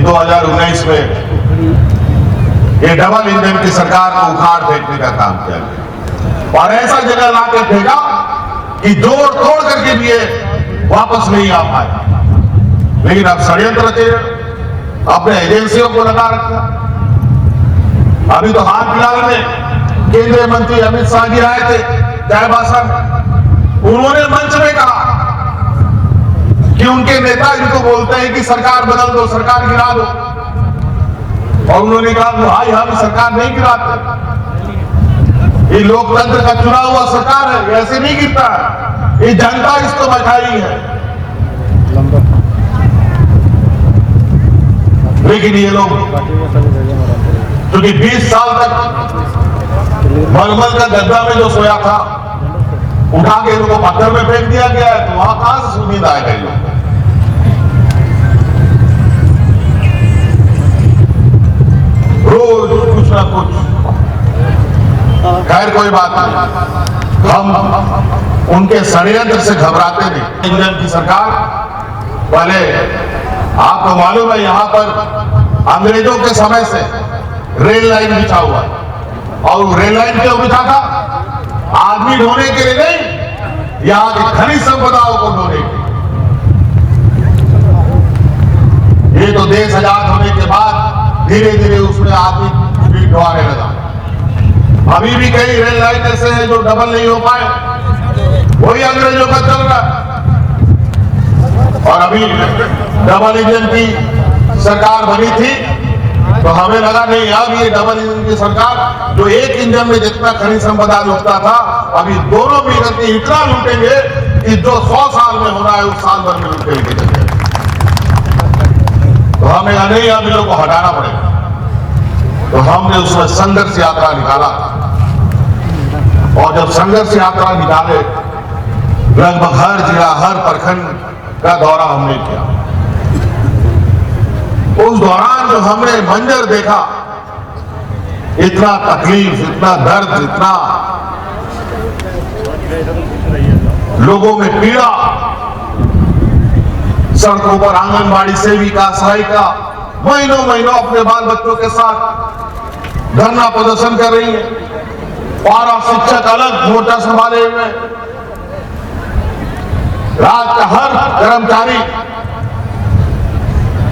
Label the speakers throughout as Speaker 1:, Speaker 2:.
Speaker 1: 2019 में ये double engine की सरकार को उखाड़ फेंकने का काम किया गया और ऐसा जगह ला के फेंका कि जोड़ तोड़ करके भी ये वापस नहीं आ पाए। लेकिन अब षड्यंत्र रचे, अपने एजेंसियों को लगा रखा। अभी तो हाल फिलहाल में केंद्रीय मंत्री अमित शाह जी आए थे चाईबासा में, उन्होंने मंच में कहा कि उनके नेता इनको बोलते हैं कि सरकार बदल दो, सरकार गिरा दो, और उन्होंने कहा भाई हम सरकार नहीं गिराते, ये लोकतंत्र का चुना हुआ सरकार है, ऐसे नहीं गिरता है, ये जनता इसको बैठाई है। लेकिन ये लोग क्योंकि 20 साल तक मलमल का गद्दा में जो सोया था उठा के इनको पत्थर में फेंक दिया गया है, तो वहां कहां से उम्मीद आएगा ये लोग। रोज कुछ ना कुछ। खैर कोई बात नहीं, हम उनके षड्यंत्र से घबराते नहीं। इंजन की सरकार, पहले आपको मालूम है यहां पर अंग्रेजों के समय से रेल लाइन बिछा हुआ है, और रेल लाइन क्यों बिछा था? आदमी ढोने के लिए नहीं, यहां की खनिज संपदाओं को ढोने के लिए। ये तो देश आजाद होने के बाद धीरे धीरे उसमें आदमी भी ढोने लगा। अभी भी कई रेल लाइन ऐसे हैं जो डबल नहीं हो पाए, वही अंग्रेजों का चल रहा है। और अभी डबल इंजन की सरकार बनी थी तो हमें लगा नहीं, अब ये डबल इंजन की सरकार जो एक इंजन में जितना खनिज संपदा लुटता था, अभी दोनों मिलकर के इतना लूटेंगे कि जो 100 साल में हो रहा है उस साल भर में लूटेंगे। तो हमें नहीं, अब इन लोगों को हटाना पड़ेगा। तो हमने उसमें संघर्ष यात्रा निकाला, और जब संघर्ष यात्रा निकाले लगभग हर जिला हर प्रखंड का दौरा हमने किया। उस दौरान जो हमने मंजर देखा, इतना तकलीफ, इतना दर्द, इतना लोगों में पीड़ा, सड़कों पर आंगनबाड़ी सेविका सहायिका महीनों महीनों अपने बाल बच्चों के साथ धरना प्रदर्शन कर रही है, पारा शिक्षक अलग मोर्चा संभाले हुए, राज का हर कर्मचारी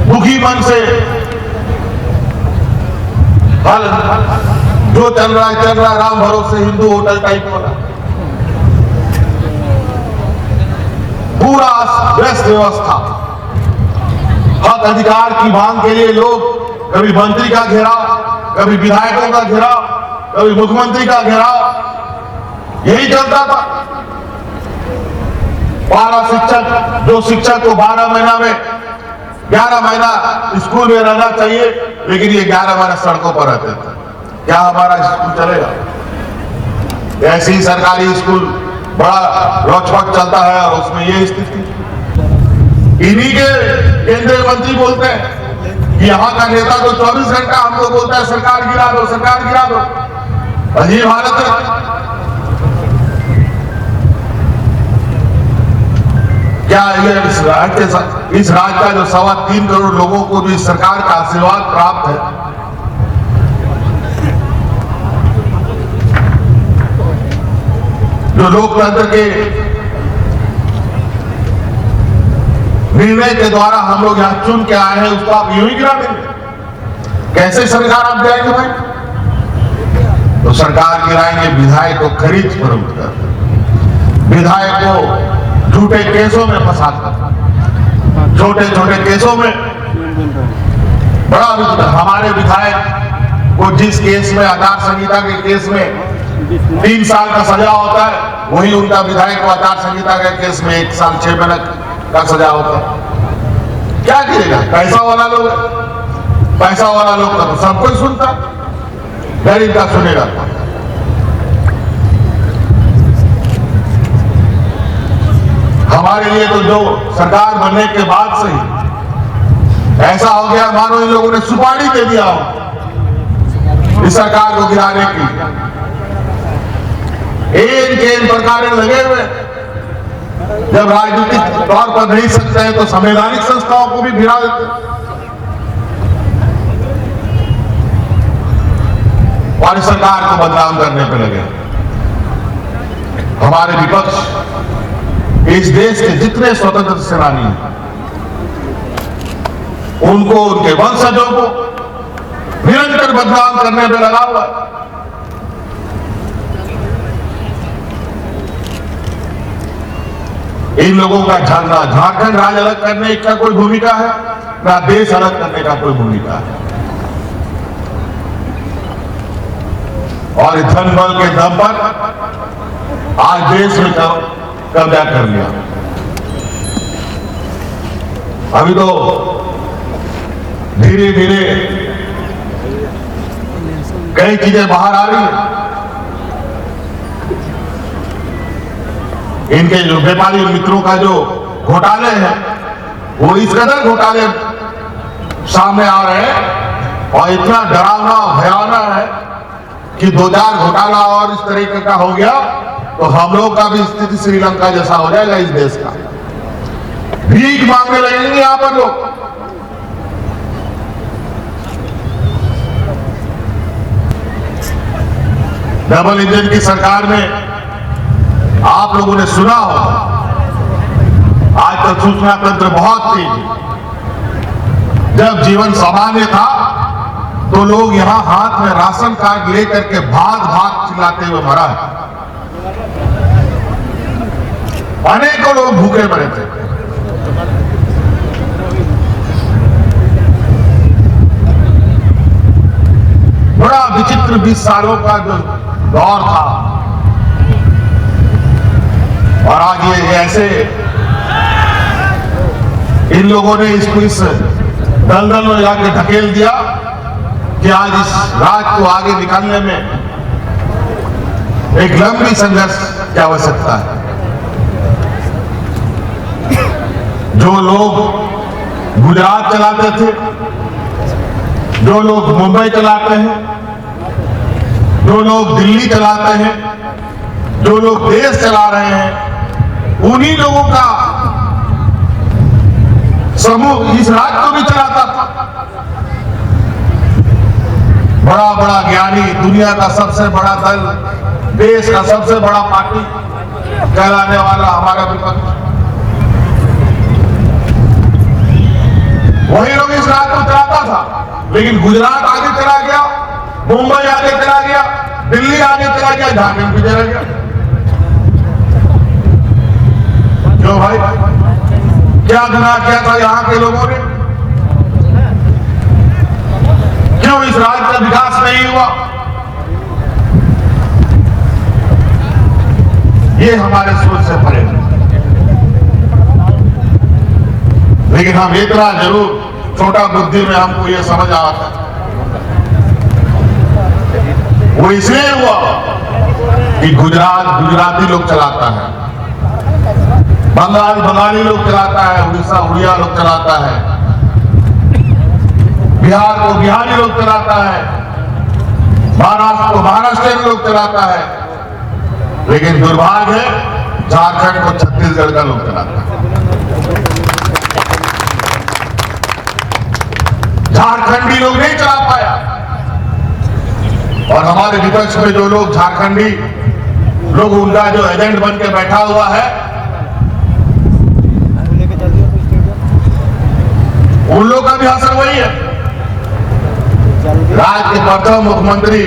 Speaker 1: दुखी मन से हल जो चल रहा है राम भरोसे हिंदू होटल टाइप वाला, पूरा व्यस्त व्यवस्था। हक अधिकार की मांग के लिए लोग कभी मंत्री का घेराव, कभी विधायकों का घेराव, कभी मुख्यमंत्री का घेराव, यही चलता था। पारा शिक्षक, जो शिक्षक को 12 महीना में 11 महीना स्कूल में रहना चाहिए, लेकिन ये 11 महीना सड़कों पर रहते थे, क्या हमारा स्कूल चलेगा? ऐसे ही सरकारी स्कूल बड़ा रोचपट चलता है और उसमें ये स्थिति। इन्हीं के केंद्रीय मंत्री बोलते हैं कि यहाँ का नेता तो 24 घंटा हमको बोलता है सरकार गिरा दो, सरकार गिरा दो। अजीब हालत है। क्या इस राज्य का जो 3.25 करोड़ लोगों को भी सरकार का आशीर्वाद प्राप्त है? जो लोकतंत्र के निर्णय के द्वारा हम लोग यहां चुन के आए हैं, उसको आप यूं ही गिरा देंगे? कैसे सरकार आप जाएंगे भाई? तो सरकार गिराएंगे विधायक को खरीद फरोख्त कर, विधायक को झूठे केसों में फंसाकर, छोटे छोटे केसों में। बड़ा हमारे विधायक को जिस केस में, आचार संहिता के केस में 3 साल का सजा होता है, वही उनका विधायक को आचार संहिता के केस में 1 साल 6 महीने का सजा होता है। क्या गिरेगा? पैसा वाला लोग, पैसा वाला लोग का तो सब कोई सुनता, गरीब का सुनेगा। हमारे लिए तो जो सरकार बनने के बाद से ही ऐसा हो गया मानो इन लोगों ने सुपारी दे दिया हो इस सरकार को गिराने की। एक प्रकार लगे हुए, जब राजनीतिक तौर पर नहीं सकते हैं तो संवैधानिक संस्थाओं को भी गिरा देते। और इस सरकार को बदनाम करने पे लगे। हमारे विपक्ष इस देश के जितने स्वतंत्रता सेनानी हैं उनको, उनके वंशजों को निरंतर बदनाम करने पे लगा हुआ है। इन लोगों का ना झारखंड राज्य अलग करने का कोई भूमिका है, ना देश अलग करने का कोई भूमिका है। और इस धन बल के दम पर आज देश में कब्जा कर लिया। अभी तो धीरे धीरे कई चीजें बाहर आ रही हैं। इनके जो व्यापारी मित्रों का जो घोटाले हैं वो इस कदर घोटाले सामने आ रहे हैं और इतना डरावना भयावना है कि 2000 घोटाला और इस तरीके का हो गया तो हम लोग का भी स्थिति श्रीलंका जैसा हो जाएगा। इस देश का भीख मांगने लगेंगे यहां पर लोग। डबल इंजन की सरकार में आप लोगों ने सुना हो, आज तक सूचना तंत्र बहुत तेज है। जब जीवन सामान्य था तो लोग यहां हाथ में राशन कार्ड लेकर के भाग भाग चिल्लाते हुए मरा है। अनेकों लोग भूखे मरे थे। बड़ा विचित्र 20 सालों का जो दौर था और आज ये ऐसे इन लोगों ने इसको इस दलदल में जाके ढकेल दिया कि आज इस राज को आगे निकालने में एक लंबी संघर्ष की आवश्यकता है। जो लोग गुजरात चलाते थे, जो लोग मुंबई चलाते हैं, जो लोग दिल्ली चलाते हैं, जो लोग देश चला रहे हैं, उन्हीं लोगों का समूह इस राज्य को भी चलाता था। बड़ा बड़ा ज्ञानी, दुनिया का सबसे बड़ा दल, देश का सबसे बड़ा पार्टी कहलाने वाला हमारा विपक्ष, वही लोग इस राज्य को चलाता था। लेकिन गुजरात आगे चला गया, मुंबई आगे चला गया, दिल्ली आगे चला गया, झारखंड भी चला गया। क्यों भाई, क्या गुनाह किया था यहां के लोगों ने? क्यों इस राज्य का विकास नहीं हुआ? ये हमारे सोच से परे है। लेकिन हम इतना जरूर छोटा बुद्धि में हमको ये समझ आता है, वो इसलिए हुआ कि गुजरात गुजराती लोग चलाता है, बंगाल बंगाली लोग चलाता है, उड़ीसा उड़िया लोग चलाता है, बिहार को बिहारी लोग चलाता है, महाराष्ट्र को महाराष्ट्र लोग चलाता है। लेकिन दुर्भाग्य है झारखंड को छत्तीसगढ़ का लोग चलाता है। झारखंडी लोग नहीं चला पाया। और हमारे विपक्ष में जो लोग झारखंडी लोग, उनका जो एजेंट बन के बैठा हुआ है, उन लोग का भी असर वही है। राज्य के प्रथम मुख्यमंत्री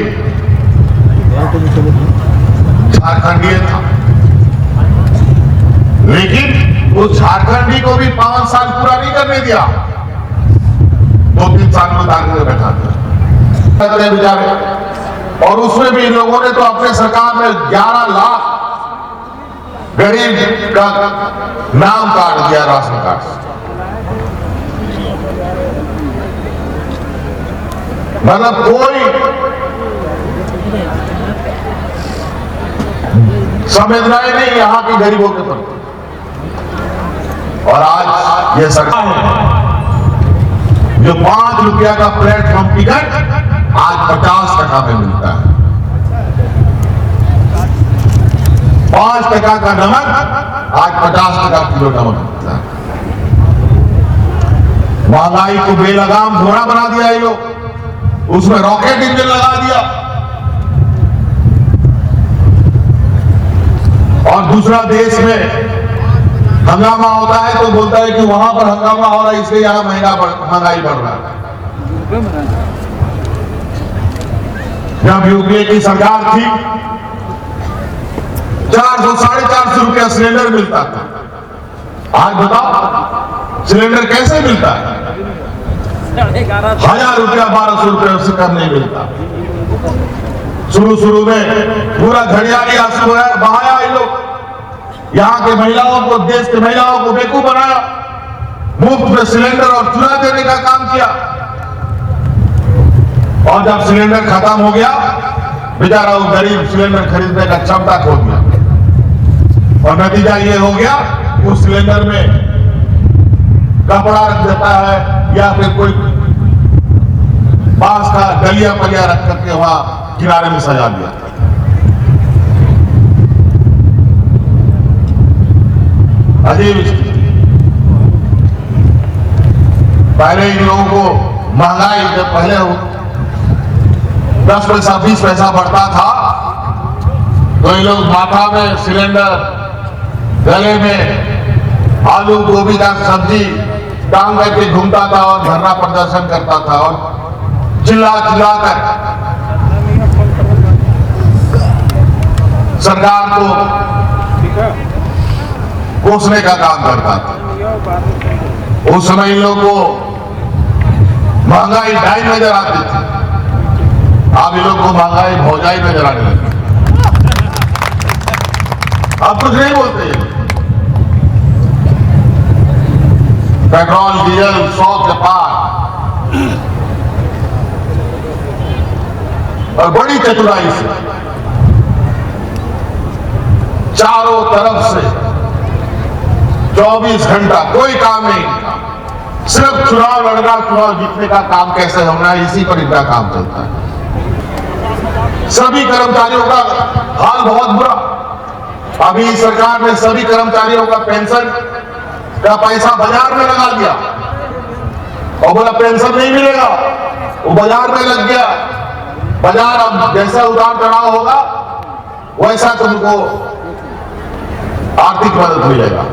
Speaker 1: झारखंडी था, लेकिन उस झारखंडी को भी 5 साल पूरा नहीं करने दिया, 2-3 साल में उतार के बैठा था बेचारे। और उसमें भी इन लोगों ने तो अपने सरकार में 11 लाख गरीब का नाम काट दिया राशन कार्ड से। मतलब कोई संवेदनाएं नहीं यहां के गरीबों के प्रति। और आज ये सरकार जो 5 रुपया का प्लेटफॉर्म टिकट आज 50 टका में मिलता है, 5 टका का नमक आज 50 टका किलो नमक मिलता है। महंगाई को बेलगाम घोड़ा बना दिया ये लोग, उसमें रॉकेट इंजन लगा दिया और दूसरा देश में हंगामा होता है तो बोलता है कि वहां पर हंगामा हो रहा है इसलिए यहां महंगाई बढ़ रहा है। जब यूपीए की सरकार थी 400-450 रुपया सिलेंडर मिलता था। आज बताओ सिलेंडर कैसे मिलता है? 1000 रुपया 1200 रुपया उससे कम नहीं मिलता। शुरू में पूरा घड़ियाली आंसू बहाया ये लोग, यहाँ के महिलाओं को, देश के महिलाओं को बेवकूफ बनाया, मुफ्त में सिलेंडर और चूल्हा देने का काम किया। और जब सिलेंडर खत्म हो गया, बेचारा वो गरीब सिलेंडर खरीदने का क्षमता खो गया और नतीजा ये हो गया उस सिलेंडर में कपड़ा रख देता है या फिर कोई बांस का डलिया पलिया रख करके वहां किनारे में सजा दिया। अजीब स्थिति। पहले इन लोगों को महंगाई जब पहले 10 पैसा 20 पैसा बढ़ता था तो ये लोग माथा में सिलेंडर, गले में आलू गोभी का सब्जी टांग करके घूमता था और धरना प्रदर्शन करता था और चिल्ला कर सरकार को कोसने का काम करता था। उस समय इन लोगों को महंगाई ढाई नजर आती थी, अब इन लोग को महंगाई भौजाई नजर आने लगी। अब कुछ नहीं बोलते। पेट्रोल डीजल 100 के पार और बड़ी चतुराई से चारों तरफ से 24 घंटा कोई काम नहीं, सिर्फ चुनाव लड़ना, चुनाव जीतने का काम कैसे होना है, इसी पर इनका काम चलता है। सभी कर्मचारियों का हाल बहुत बुरा। अभी सरकार ने सभी कर्मचारियों का पेंशन का पैसा बाजार में लगा दिया और बोला पेंशन नहीं मिलेगा, वो बाजार में लग गया। बाजार अब जैसा उतार चढ़ाव होगा वैसा तुमको आर्थिक मदद मिलेगा।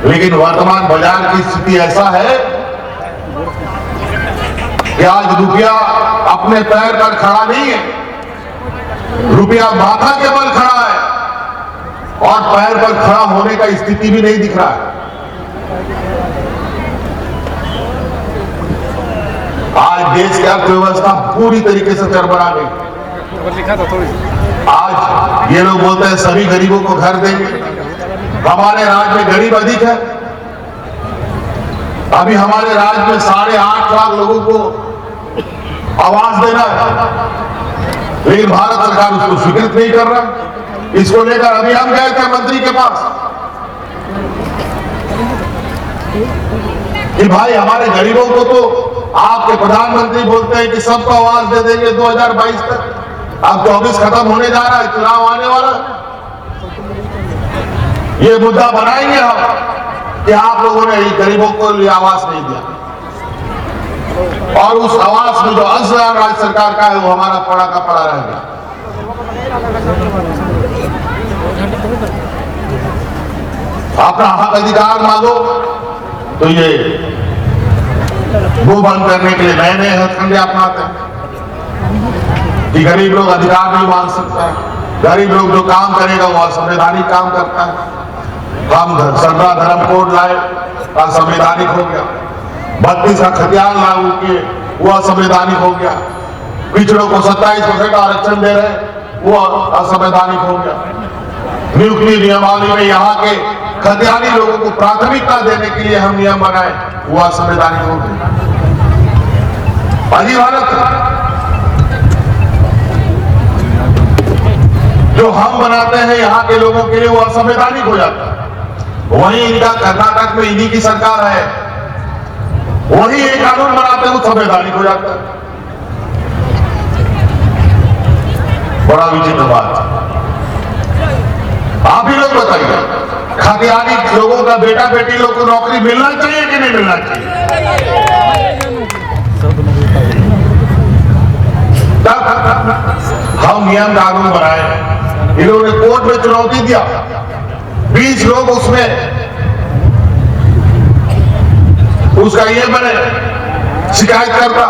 Speaker 1: लेकिन वर्तमान बाजार की स्थिति ऐसा है कि आज रुपया अपने पैर पर खड़ा नहीं है, रुपया माथा के बल खड़ा है और पैर पर खड़ा होने का स्थिति भी नहीं दिख रहा है। आज देश की अर्थव्यवस्था पूरी तरीके से चरमरा गई। आज ये लोग बोलते हैं सभी गरीबों को घर देंगे। हमारे राज्य में गरीब अधिक है। अभी हमारे राज्य में 8.5 लाख लोगों को आवास देना है, लेकिन भारत सरकार उसको स्वीकृत नहीं कर रहा। इसको लेकर अभी हम गए थे मंत्री के पास कि भाई हमारे गरीबों को तो आपके प्रधानमंत्री बोलते हैं कि सबको आवास दे देंगे 2022 तक। अब 24 खत्म होने जा रहा है, चुनाव आने वाला। ये मुद्दा बनाएंगे हम कि आप लोगों ने गरीबों को लिए आवास नहीं दिया और उस आवास में जो असर राज्य सरकार का है वो हमारा पड़ा का पड़ा रह गया। अपना हक अधिकार मांगो तो ये वो बंद करने के लिए नए नए हथकंडे अपनाते हैं कि गरीब लोग अधिकार नहीं मांग सकता है। गरीब लोग जो काम करेगा वो असंवैधानिक काम करता है। हम सरकार धर्म कोड लाए, असंवैधानिक हो गया। 32 का खतियान लागू किए, वो असंवैधानिक हो गया। पिछड़ों को 27% आरक्षण दे रहे, वो असंवैधानिक हो गया। नियुक्ति नियमावली में यहाँ के खतियानी लोगों को प्राथमिकता देने के लिए हम नियम बनाए, वो असंवैधानिक हो गया। अजीब हालत। जो हम बनाते हैं यहाँ के लोगों के लिए वो असंवैधानिक हो जाता है। वहीं इनका कर्नाटक में इन्हीं की सरकार है, वही एक कानून बनाते हैं वो संवैधानिक हो जाता है। बड़ा विचित्र बात। आप ही लोग बताइए, खतियानी लोगों का बेटा बेटी लोग को नौकरी मिलना चाहिए कि नहीं मिलना चाहिए? हम नियम कानून बनाए, इन लोगों ने कोर्ट में चुनौती दिया 20 लोग उसमें उसका ये बने शिकायत करता।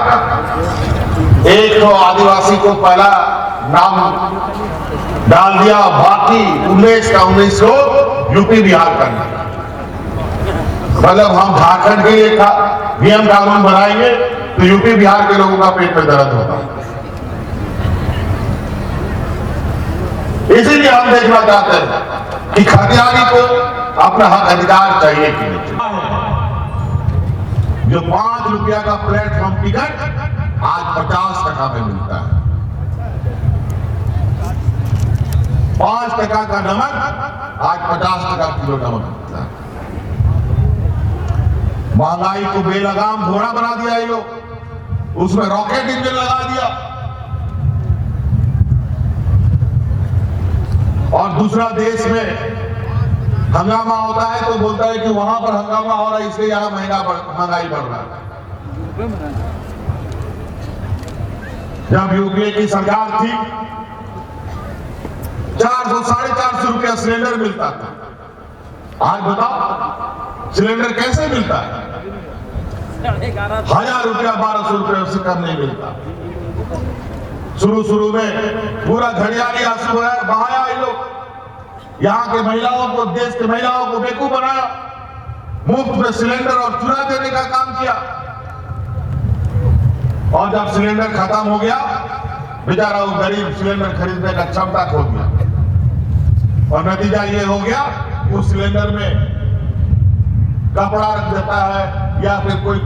Speaker 1: एक तो आदिवासी को पहला नाम डाल दिया, बाकी 19 का 19 लोग यूपी बिहार करना। मतलब हम झारखंड के लिए नियम कानून बनाएंगे तो यूपी बिहार के लोगों का पेट में दर्द होगा। इसीलिए हम देखना चाहते हैं कि खतियानी को अपना हक अधिकार चाहिए कि नहीं। जो 5 रुपया का प्लेटफॉर्म टिकट आज 50 टका में मिलता है। 5 टका का नमक आज 50 टका किलो नमक मिलता है। महंगाई को बेलगाम घोड़ा बना दिया ये लोग, उसमें रॉकेट इंजन लगा दिया। और दूसरा देश में हंगामा होता है तो बोलता है कि वहां पर हंगामा हो रहा है इसलिए यहां महंगाई बढ़ रहा है। जब यूपीए की सरकार थी 400 साढ़े 400 रुपया सिलेंडर मिलता था। आज बताओ सिलेंडर कैसे मिलता है? 1000 रुपया 1200 रुपया उससे कम नहीं मिलता। शुरू में पूरा घड़ियाली आंसू बहाया ये लोग, यहाँ के महिलाओं को, देश के महिलाओं को बेवकूफ बनाया, मुफ्त में सिलेंडर और चुरा देने का काम किया। और जब सिलेंडर खत्म हो गया, बेचारा वो गरीब सिलेंडर खरीदने का क्षमता खो गया। और नतीजा ये हो गया उस सिलेंडर में कपड़ा रख देता है या फिर कोई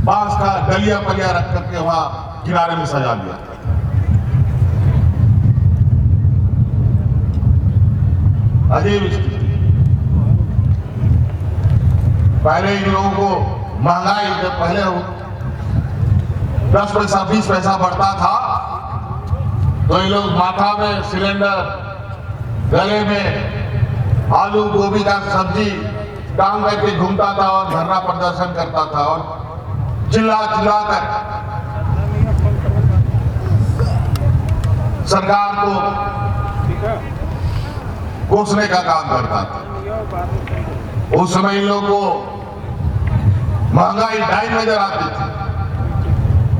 Speaker 1: बांस का डलिया पलिया रख करके वहां किनारे में सजा दिया। अजीब स्थिति। पहले इन लोगों को महंगाई जब पहले 10 पैसा 20 पैसा बढ़ता था तो ये लोग माथा में सिलेंडर, गले में आलू गोभी का सब्जी टांग करके घूमता था और धरना प्रदर्शन करता था और चिल्ला कर सरकार को कोसने का काम करता था। उस समय इन लोगों को महंगाई ढाई नजर आती थी,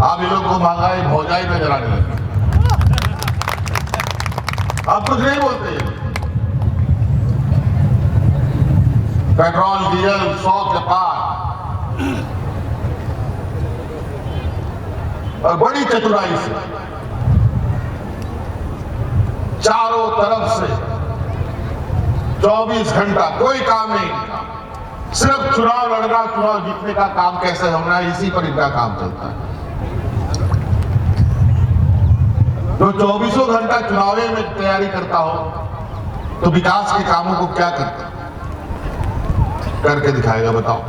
Speaker 1: अब इन लोग को महंगाई भौजाई नजर आने लगी। अब कुछ नहीं बोलते। पेट्रोल डीजल 100 के पार। और बड़ी चतुराई से चारों तरफ से 24 घंटा कोई काम नहीं, सिर्फ चुनाव लड़ना, चुनाव जीतने का काम कैसे होना है, इसी पर इनका काम चलता है। जो 24 घंटा चुनावे में तैयारी करता हो तो विकास के कामों को क्या करता करके दिखाएगा बताओ।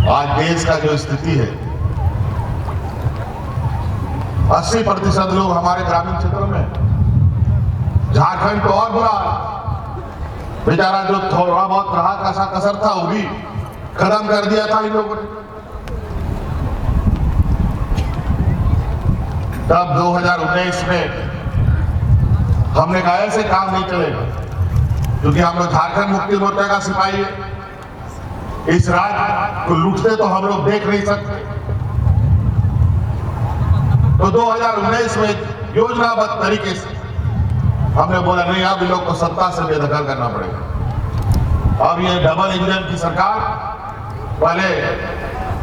Speaker 1: आज देश का जो स्थिति है, 80% लोग हमारे ग्रामीण क्षेत्रों में, झारखंड तो और बुरा, बेचारा जो थोड़ा बहुत रहा कैसा कसर था वो भी खत्म कर दिया था इन लोगों ने। तब 2019 में हमने कहा ऐसे काम नहीं चलेगा, क्योंकि हम लोग झारखंड मुक्ति मोर्चा का सिपाही है। इस राज्य को लूटते तो हम लोग देख नहीं सकते। तो 2019 में योजनाबद्ध तरीके से हमने बोला नहीं, अब इन लोग को सत्ता से बेदखल करना पड़ेगा। अब ये डबल इंजन की सरकार, पहले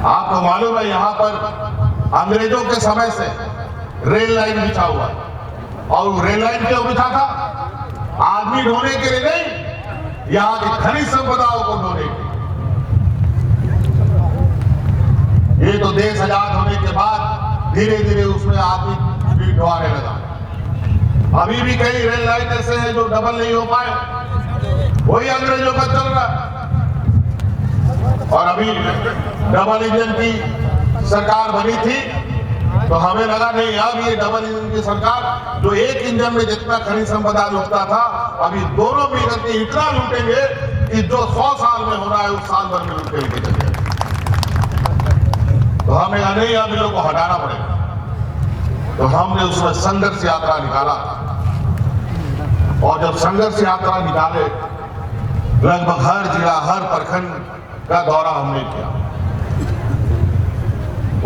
Speaker 1: आपको मालूम है यहाँ पर अंग्रेजों के समय से रेल लाइन बिछा हुआ, और रेल लाइन क्यों बिछा था? आदमी ढोने के लिए नहीं, यहाँ की खनिज संपदाओं को ढोने के लिए। ये तो देश आजाद होने के बाद धीरे धीरे उसमें आदमी भी ढोने लगा। अभी भी कई रेल लाइन ऐसे हैं जो डबल नहीं हो पाए, वही अंग्रेजों का चल रहा है। और अभी डबल इंजन की सरकार बनी थी तो हमें लगा नहीं, अब ये डबल इंजन की सरकार जो एक इंजन में जितना खनिज संपदा लूटता था, अभी दोनों मिलकर के इतना लूटेंगे कि जो 100 साल में हो रहा है उस साल भर में लूट के चले। तो हमें नहीं, अब इन लोगों को हटाना पड़ेगा। तो हमने उसमें संघर्ष यात्रा निकाला। और जब संघर्ष यात्रा निकाले, लगभग हर जिला, हर प्रखंड का दौरा हमने किया।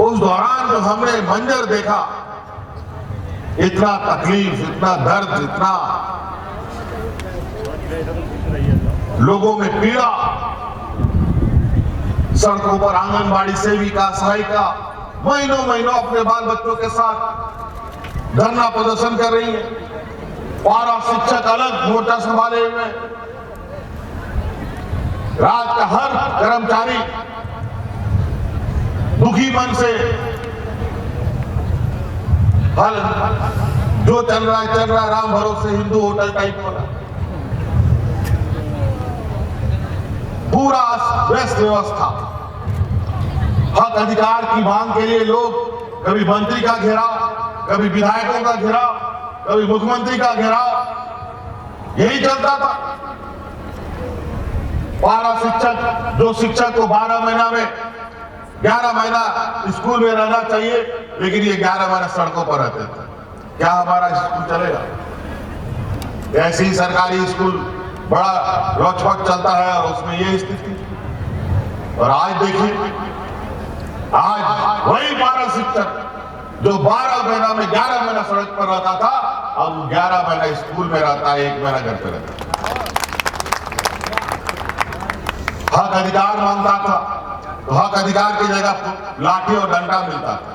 Speaker 1: उस दौरान जो हमने मंजर देखा, इतना तकलीफ, इतना दर्द, इतना लोगों में पीड़ा, सड़कों पर आंगनबाड़ी सेविका, सहायिका महीनों महीनों अपने बाल बच्चों के साथ धरना प्रदर्शन कर रही है। पारा शिक्षक अलग मोर्चा संभाले हुए, राज्य का हर कर्मचारी दुखी मन से हल जो चल रहा है, राम भरोसे हिंदू होटल टाइप वाला पूरा व्यस्त व्यवस्था। हक अधिकार की मांग के लिए लोग कभी मंत्री का घेराव, कभी विधायकों का घेराव, कभी मुख्यमंत्री का घेराव, यही चलता था। पारा शिक्षक, जो शिक्षक को 12 महीना में 11 महीना स्कूल में रहना चाहिए, लेकिन ये 11 महीना सड़कों पर रहते थे। क्या हमारा स्कूल चलेगा? ऐसे ही सरकारी स्कूल बड़ा रोचपट चलता है और उसमें ये स्थिति। और आज देखिए, आज वही पारा शिक्षक जो 12 महीना में 11 महीना सड़क पर रहता था, अब 11 महीना स्कूल में रहता है, 1 महीना घर पे रहता है। हक अधिकार मांगता था तो हक अधिकार की जगह लाठी और डंडा मिलता था।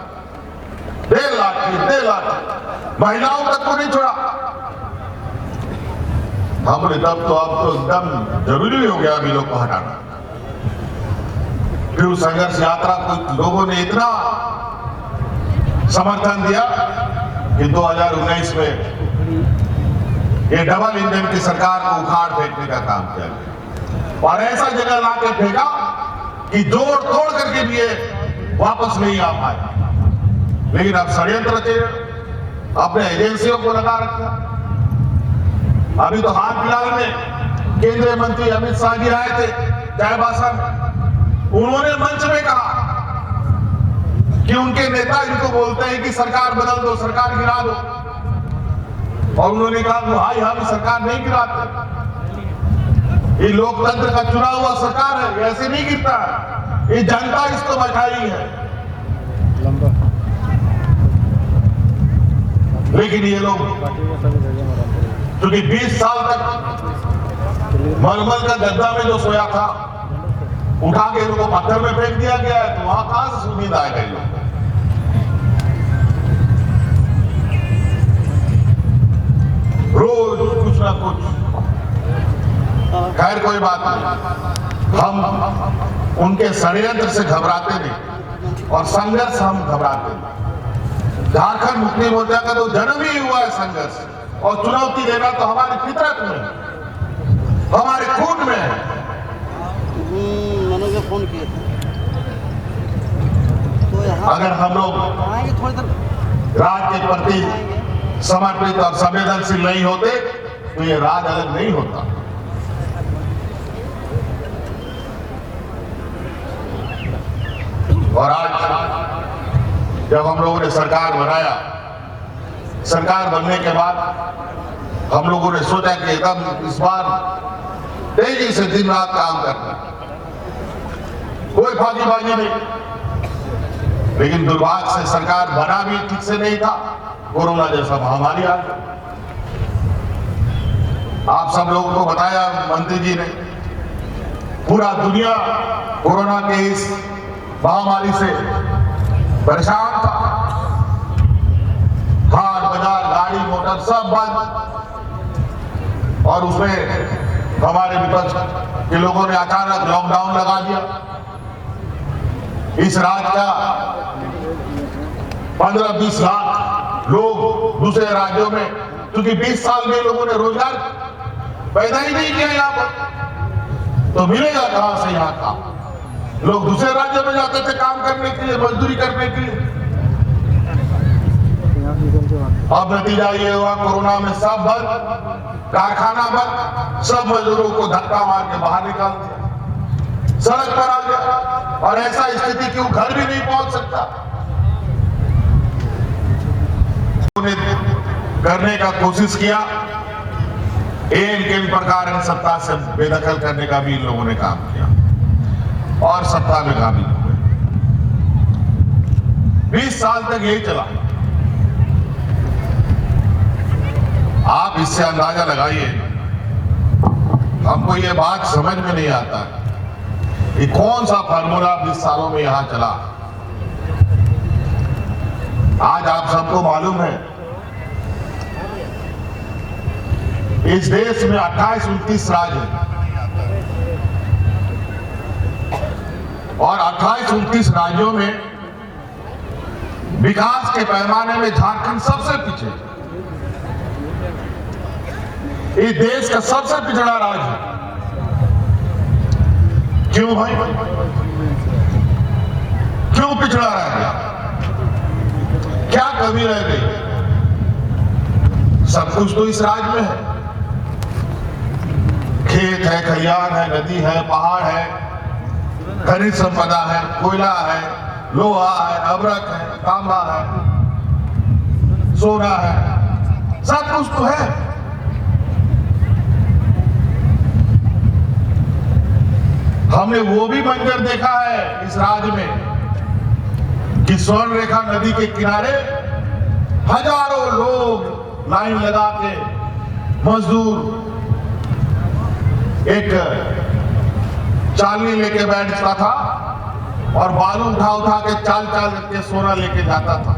Speaker 1: दे लाठी, महिलाओं तक को नहीं छोड़ा। हमने तब तो अब तो एकदम जरूरी हो गया अभी लोग को हटाना। फिर उस संघर्ष यात्रा को लोगों ने इतना समर्थन दिया कि 2019 में ये डबल इंजन की सरकार को उखाड़ फेंकने का काम किया गया और ऐसा जगह ला के फेंका कि जोड़ तोड़ करके भी ये वापस नहीं आ पाए। लेकिन अब षड्यंत्र रचे, अपने एजेंसियों को लगा रखा। अभी तो हाल फिलहाल में केंद्रीय मंत्री अमित शाह जी आए थे चाईबासा में। उन्होंने मंच में कहा कि उनके नेता इनको बोलते हैं कि सरकार बदल दो, सरकार गिरा दो, और उन्होंने कहा भाई हम सरकार नहीं गिराते, ये लोकतंत्र का चुना हुआ सरकार है, ऐसे नहीं गिरता है, ये जनता इसको बैठाई है। लेकिन ये लोग क्योंकि 20 साल तक मलमल का गद्दा में जो सोया था, उठा के इनको पत्थर में फेंक दिया गया है, तो वहां कहां से नींद आएगा इन लोग? रोज कुछ ना कुछ। खैर कोई बात नहीं, हम उनके षड्यंत्र से घबराते नहीं और संघर्ष से हम घबराते नहीं। झारखंड मुक्ति मोर्चा का तो जन्म ही हुआ है संघर्ष, और चुनौती देना तो हमारी फितरत में है, हमारे खून में है।
Speaker 2: मैंने फोन किया तो
Speaker 1: अगर हम लोग राज्य के प्रति समर्पित और संवेदनशील नहीं होते तो ये राज अलग नहीं होता। और आज जब हम लोगों ने सरकार बनाया, सरकार बनने के बाद हम लोगों ने सोचा कि एकदम इस बार तेजी से दिन रात काम करना, कोई फाजीबाजी नहीं। लेकिन दुर्भाग्य से सरकार बना भी ठीक से नहीं था, कोरोना जैसा महामारी आ गई। आप सब लोगों को बताया मंत्री जी ने, पूरा दुनिया कोरोना के इस महामारी से परेशान था। हाट बाजार, गाड़ी मोटर सब बंद, और उसमें हमारे विपक्ष के लोगों ने अचानक लॉकडाउन लगा दिया। इस राज्य का 15-20 लाख लोग दूसरे राज्यों में, क्योंकि 20 साल में लोगों ने रोजगार पैदा ही नहीं किया यहाँ पर, तो मिलेगा कहां से यहाँ काम? लोग दूसरे राज्यों में जाते थे काम करने के लिए, मजदूरी करने के लिए। अब नतीजा ये हुआ, कोरोना में सब बंद, कारखाना बंद, सब मजदूरों को धक्का मार के बाहर निकाल दिया, सड़क पर आ गया। और ऐसा स्थिति कि वो घर भी नहीं पहुंच सकता। उन्हें करने का कोशिश किया, इन प्रकार इन सत्ता से बेदखल करने का भी इन लोगों ने काम किया और सत्ता में काबिज हुए। 20 साल तक यही चला। आप इससे अंदाजा लगाइए, हमको ये बात समझ में नहीं आता कि कौन सा फार्मूला 20 सालों में यहां चला। आज आप सबको मालूम है इस देश में 28-29 राज्य है और 28-29 राज्यों में विकास के पैमाने में झारखंड सबसे पीछे, इस देश का सबसे पिछड़ा राज्य है। क्यों भाई, क्यों पिछड़ा रह गया? क्या कमी रह गई? सब कुछ तो इस राज्य में है। खेत है, खलियान है, नदी है, पहाड़ है, खनिज संपदा है, कोयला है, लोहा है, अभ्रक है, तांबा है, सोना है, सब कुछ तो है। हमने वो भी मंजर देखा है इस राज्य में कि स्वर्ण रेखा नदी के किनारे हजारों लोग लाइन लगा के मजदूर एक चालनी लेके बैठता था और बालू उठा उठा के चाल चाल करके सोना लेके जाता था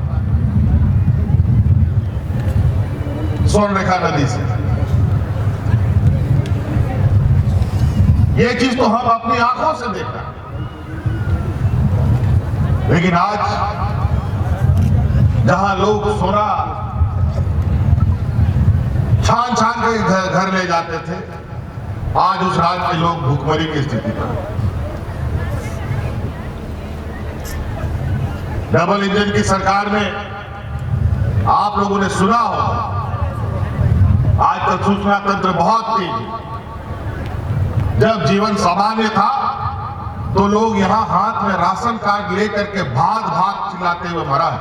Speaker 1: स्वर्ण रेखा नदी से। ये चीज तो हम अपनी आंखों से देखा, लेकिन आज जहां लोग सोना छान छान के घर ले जाते थे, आज उस राज्य के लोग भूखमरी की स्थिति पर। डबल इंजन की सरकार में आप लोगों ने सुना हो, आज तक सूचना तंत्र बहुत तेज है। जब जीवन सामान्य था तो लोग यहां हाथ में राशन कार्ड लेकर के भाग भाग चिल्लाते हुए मरा है।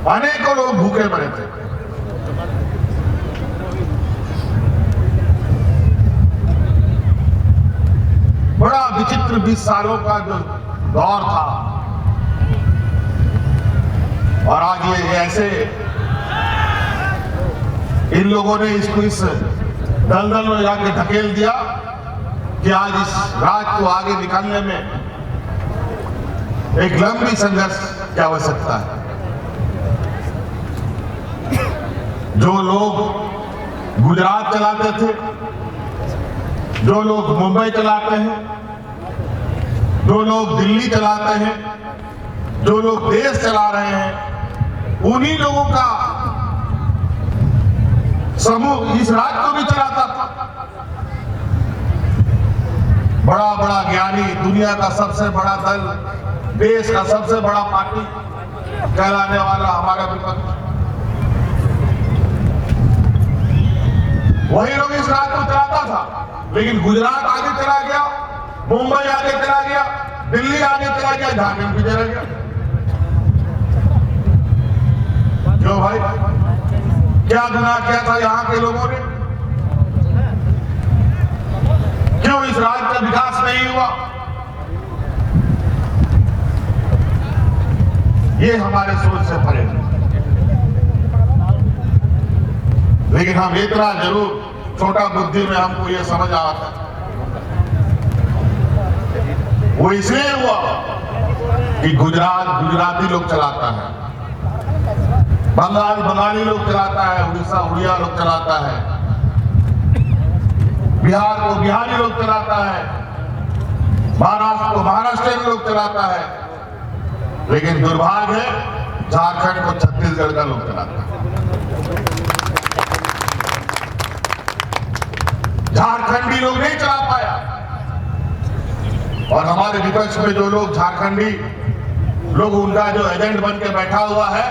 Speaker 1: अनेकों लोग भूखे मरे थे। बड़ा विचित्र 20 सालों का जो दौर था और आज ये ऐसे इन लोगों ने इसको इस दलदल में जाके ढकेल दिया कि आज इस राज्य को आगे निकालने में एक लंबी संघर्ष की आवश्यकता है। जो लोग गुजरात चलाते थे, जो लोग मुंबई चलाते हैं, जो लोग दिल्ली चलाते हैं, जो लोग देश चला रहे हैं, उन्हीं लोगों का समूह इस राज्य को भी चलाता था। बड़ा बड़ा ज्ञानी, दुनिया का सबसे बड़ा दल, देश का सबसे बड़ा पार्टी कहलाने वाला हमारा विपक्ष, वही लोग इस राज्य को चलाता था। लेकिन गुजरात आगे चला गया, मुंबई आगे चला गया, दिल्ली आगे चला गया, झारखंड पीछे रह गया। क्यों भाई, क्या गुनाह किया था यहां के लोगों ने? क्यों इस राज्य का विकास नहीं हुआ? ये हमारे सोच से परे है। लेकिन हम इतना जरूर छोटा बुद्धि में हमको ये समझ आता, वो इसलिए हुआ कि गुजरात गुजराती लोग चलाता है, बंगाल बंगाली लोग चलाता है, उड़ीसा उड़िया लोग चलाता है, बिहार को बिहारी लोग चलाता है, महाराष्ट्र को महाराष्ट्रीय लोग चलाता है। लेकिन दुर्भाग्य है झारखंड को छत्तीसगढ़ का लोग चलाता है। झारखंडी लोग नहीं चला पाया। और हमारे विपक्ष में जो लोग झारखंडी लोग, उनका जो एजेंट बन के बैठा हुआ है,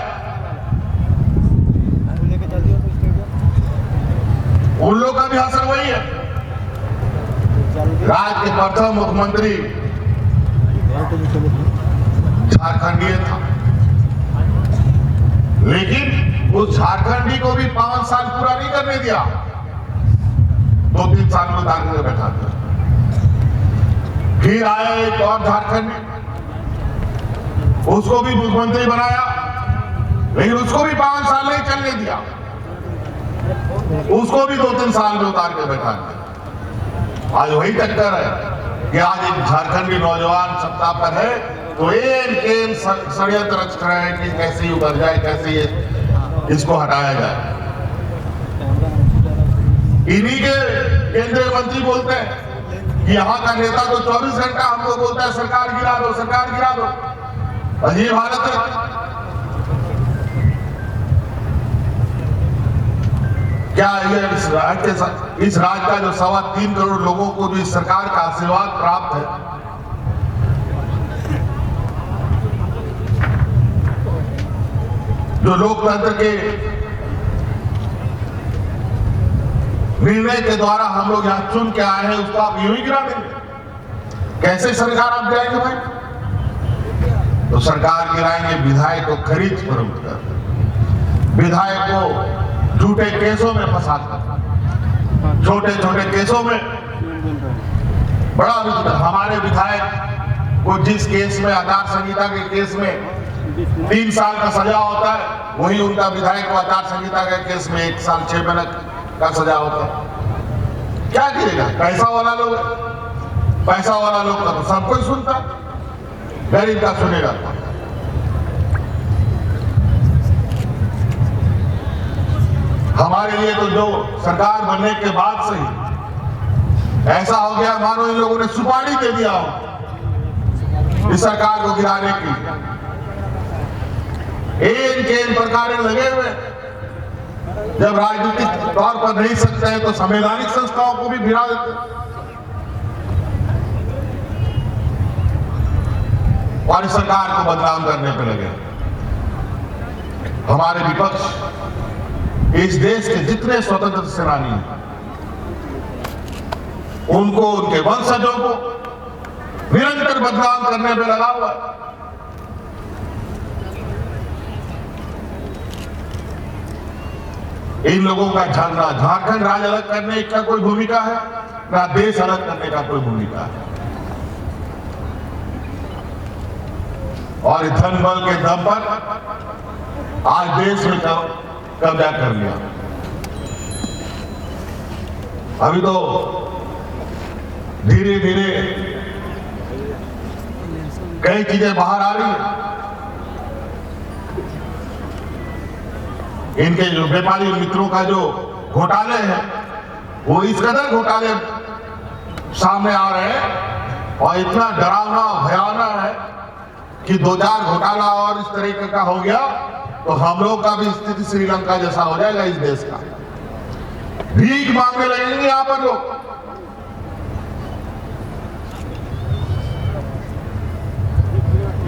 Speaker 1: उन लोग का भी असर वही है। राज्य के प्रथम मुख्यमंत्री झारखंडीय था, लेकिन उस झारखंडी को भी 5 साल पूरा नहीं करने दिया, 2-3 साल में उतार के बैठा दिया। फिर आया एक और झारखंडी, उसको भी मुख्यमंत्री बनाया, लेकिन उसको भी 5 साल नहीं चलने दिया, उसको भी 2-3 साल में उतार के बैठा दिया। आज वही टक्कर है कि आज एक झारखंडी नौजवान सत्ता पर है तो एक षड्यंत्र रच रहे हैं कि कैसे ही उतर जाए, कैसे ये इसको हटाया जाए। इन्हीं के केंद्रीय मंत्री बोलते हैं कि यहाँ का नेता तो 24 घंटा हमको बोलता है सरकार गिरा दो, सरकार गिरा दो। अजीब हालत है। क्या ये इस राज्य का जो 3.25 करोड़ लोगों को जो इस सरकार का आशीर्वाद प्राप्त है, जो लोकतंत्र के निर्णय के द्वारा हम लोग यहां चुन के आए हैं, उसको आप यूं ही गिरा देंगे? कैसे सरकार आप गिराएंगे भाई? तो सरकार गिराएंगे विधायक को खरीद फरोख्त कर, विधायक को झूठे केसों में फंसाकर, छोटे छोटे केसों में। बड़ा हमारे विधायक को जिस केस में, आचार संहिता के केस में 3 साल का सजा होता है, वही उनका विधायक को आचार संहिता के केस में 1 साल 6 महीने का सजा होता है। क्या करेगा? पैसा वाला लोग, पैसा वाला लोग का तो सब कोई सुनता, गरीब का सुनेगा। हमारे लिए तो जो सरकार बनने के बाद से ही ऐसा हो गया मानो इन लोगों ने सुपारी दे दिया हो इस सरकार को गिराने की। इन प्रकार लगे हुए, जब राजनीतिक तौर पर नहीं सकते हैं तो संवैधानिक संस्थाओं को भी गिरा देते और इस सरकार को बदनाम करने पर लगे। हमारे विपक्ष, इस देश के जितने स्वतंत्र सेनानी हैं, उनको, उनके वंशजों को निरंतर बदनाम करने में लगा हुआ है। इन लोगों का ना झारखंड राज्य अलग करने का कोई भूमिका है, ना देश अलग करने का कोई भूमिका है। और धन बल के दम पर आज देश में कब्जा कर लिया। अभी तो धीरे धीरे कई चीजें बाहर आ रही हैं। इनके जो व्यापारी मित्रों का जो घोटाले हैं, वो इस कदर घोटाले सामने आ रहे हैं और इतना डरावना भयावना है कि 2-4 घोटाला और इस तरीके का हो गया तो हम लोग का भी स्थिति श्रीलंका जैसा हो जाएगा। इस देश का भीख मांगने लगेंगे यहां पर लोग।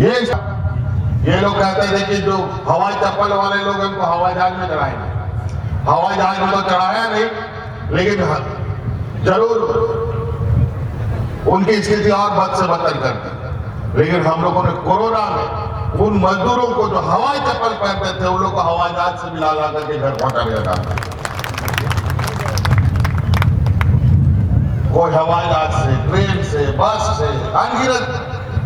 Speaker 1: ये लोग कहते थे कि जो हवाई चप्पल वाले लोग उनको हवाई जहाज में चढ़ाएंगे। हवाई जहाज में तो चढ़ाया नहीं, लेकिन जरूर उनकी स्थिति और बद से बदतर करते। लेकिन हम लोगों ने कोरोना में उन मजदूरों को जो हवाई चप्पल पहनते थे, उन लोग को हवाई जहाज से मिला ला करके घर पहुंचा दिया जाता। कोई हवाई जहाज से, ट्रेन से, बस से, अनगिनत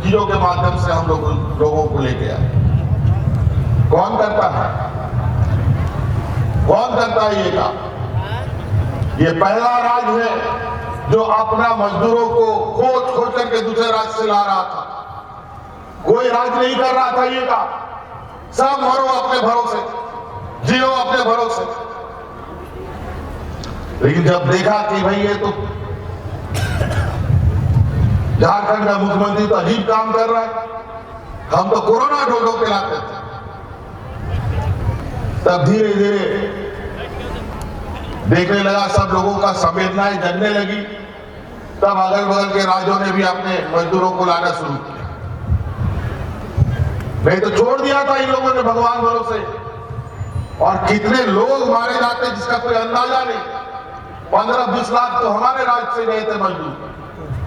Speaker 1: चीजों के माध्यम से हम लोगों को लेके आए। कौन करता है? कौन करता है ये काम? ये पहला राज्य है जो अपना मजदूरों को खोज खोज करके दूसरे राज्य से ला रहा था। कोई राज्य नहीं कर रहा था ये काम। सब मरो अपने भरोसे, जियो अपने भरोसे। लेकिन जब देखा कि भाई ये तो झारखंड का मुख्यमंत्री तो अजीब काम कर रहा है, हम तो कोरोना ढो के लाते थे, तब धीरे धीरे देखने लगा, सब लोगों का संवेदनाएं जगने लगी। तब अगल बगल के राज्यों ने भी अपने मजदूरों को लाना शुरू किया। नहीं तो छोड़ दिया था इन लोगों ने भगवान भरोसे। और कितने लोग मारे जाते जिसका कोई अंदाजा नहीं। 15-20 लाख तो हमारे राज्य से गए थे मजदूर।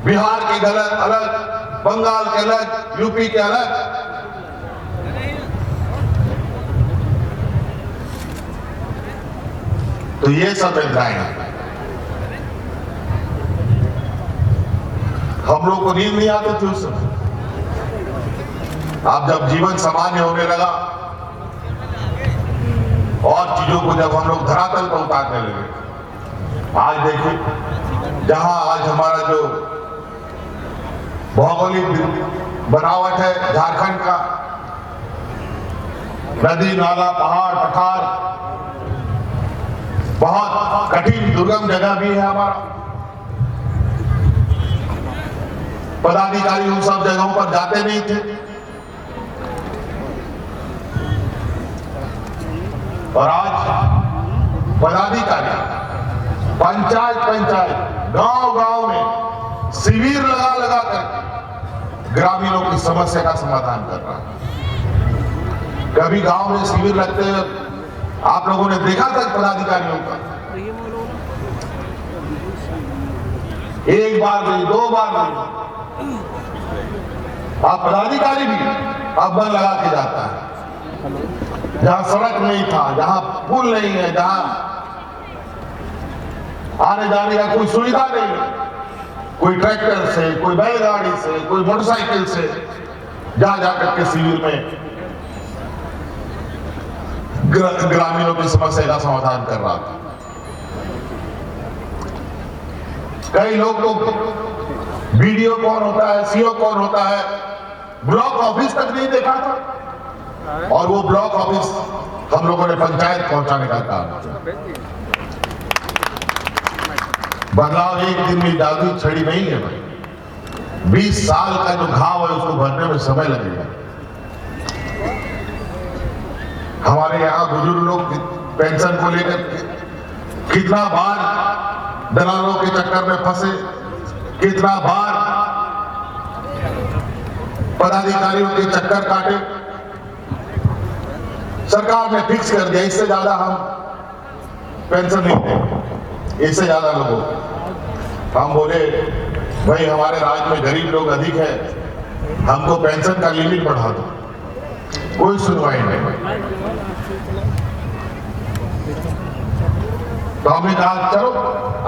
Speaker 1: बिहार के अलग, बंगाल के अलग, यूपी के अलग। तो ये सब मिल जाएगा। हम लोग को नींद नहीं आती थी उस समय। अब जब जीवन सामान्य होने लगा और चीजों को जब हम लोग धरातल पर उतारने लगे, आज देखिए जहां आज हमारा जो भौगोलिक बनावट है झारखंड का, नदी नाला पहाड़ पठार, बहुत कठिन दुर्गम जगह भी है हमारा। पदाधिकारी उन सब जगहों पर जाते नहीं थे और आज पदाधिकारी पंचायत गांव में शिविर लगा कर ग्रामीणों की समस्या का समाधान कर रहा है। कभी गांव में शिविर लगते हुए आप लोगों ने देखा था पदाधिकारियों का? एक बार नहीं, दो बार नहीं। आप पदाधिकारी भी अब मन लगा के जाता है। जहां सड़क नहीं था, जहां पुल नहीं है, जहां आने जाने का कोई सुविधा नहीं है, कोई ट्रैक्टर से, कोई बैलगाड़ी से, कोई मोटरसाइकिल से जा जाकर के शिविर में ग्रामीणों की समस्या का समाधान कर रहा था। कई लोग तो बीडीओ कौन होता है, सीओ कौन होता है, ब्लॉक ऑफिस तक नहीं देखा था और वो ब्लॉक ऑफिस हम लोगों ने पंचायत पहुंचाने का काम किया। बदलाव एक दिन में जादू छड़ी नहीं है भाई। 20 साल का जो घाव है उसको भरने में समय लगेगा। हमारे यहाँ बुजुर्ग लोग पेंशन को लेकर कितना बार दलालों के चक्कर में फंसे, कितना बार पदाधिकारियों के चक्कर काटे। सरकार ने फिक्स कर दिया, इससे ज्यादा हम पेंशन नहीं देंगे, इससे ज्यादा लोगों। हम बोले भाई हमारे राज्य में गरीब लोग अधिक है, हमको पेंशन का लिमिट बढ़ा दो। कोई सुनवाई नहीं। तो हमने कहा चलो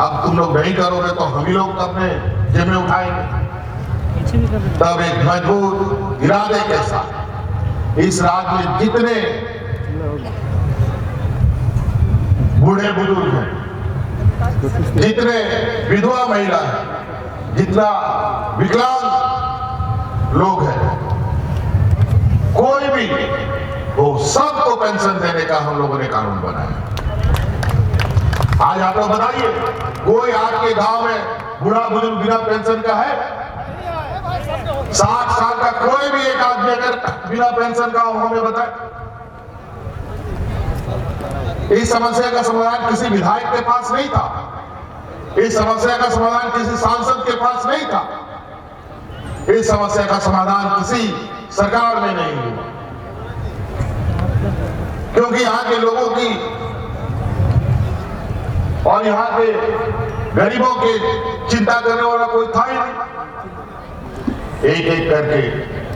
Speaker 1: अब तुम लोग नहीं करोगे तो हम ही लोग अपने जेब में उठाएंगे। तब एक मजबूत इरादे के साथ इस राज्य में जितने बूढ़े बुजुर्ग हैं, जितने विधवा महिला हैं, जितना विकलांग लोग हैं, कोई भी वो सबको पेंशन देने का हम लोगों ने कानून बनाया। आज आप लोग बताइए, कोई आपके गांव में बूढ़ा बुजुर्ग बिना पेंशन का है? 60 साल का कोई भी एक आदमी अगर बिना पेंशन का हमें बताए। इस समस्या का समाधान किसी विधायक के पास नहीं था, इस समस्या का समाधान किसी सांसद के पास नहीं था, इस समस्या का समाधान किसी सरकार में नहीं हुआ, क्योंकि यहाँ के लोगों की और यहाँ के गरीबों की चिंता करने वाला कोई था ही नहीं। एक एक करके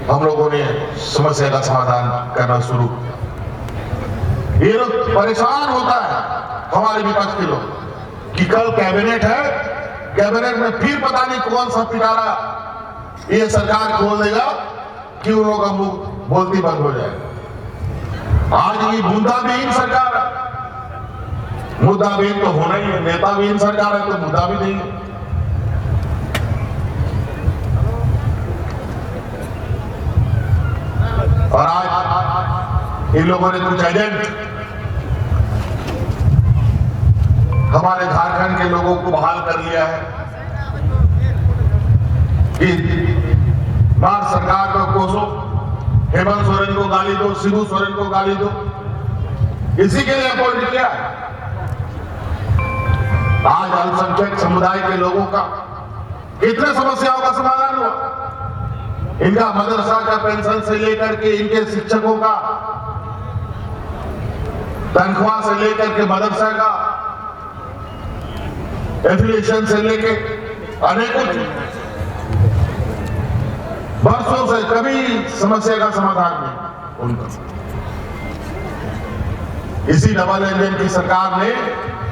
Speaker 1: हम लोगों ने समस्या का समाधान करना शुरू। ये लोग परेशान होता है हमारे विपक्ष के लोग कि कल कैबिनेट है, कैबिनेट में फिर पता नहीं कौन सा पिटारा ये सरकार खोल देगा कि उन लोगों का मुंह बोलती बंद हो जाए। आज ये मुद्दाविहीन सरकार है। मुद्दाविहीन तो होना ही है, नेताविहीन सरकार है तो मुद्दा भी नहीं है। और आज इन लोगों ने कुछ एजेंट हमारे झारखंड के लोगों को बहाल कर लिया है कि मार सरकार को कोसो, हेमंत सोरेन को गाली दो, शिबू सोरेन को गाली दो, इसी के लिए अपॉइंट किया। आज अल्पसंख्यक समुदाय के लोगों का कितने समस्याओं का समाधान हुआ। इनका मदरसा का पेंशन से लेकर के इनके शिक्षकों का तनख्वाह से लेकर के मदरसा का एफिलिएशन से लेके अनेकों वर्षों से कभी समस्या का समाधान नहीं उनका। इसी डबल इंजन की सरकार ने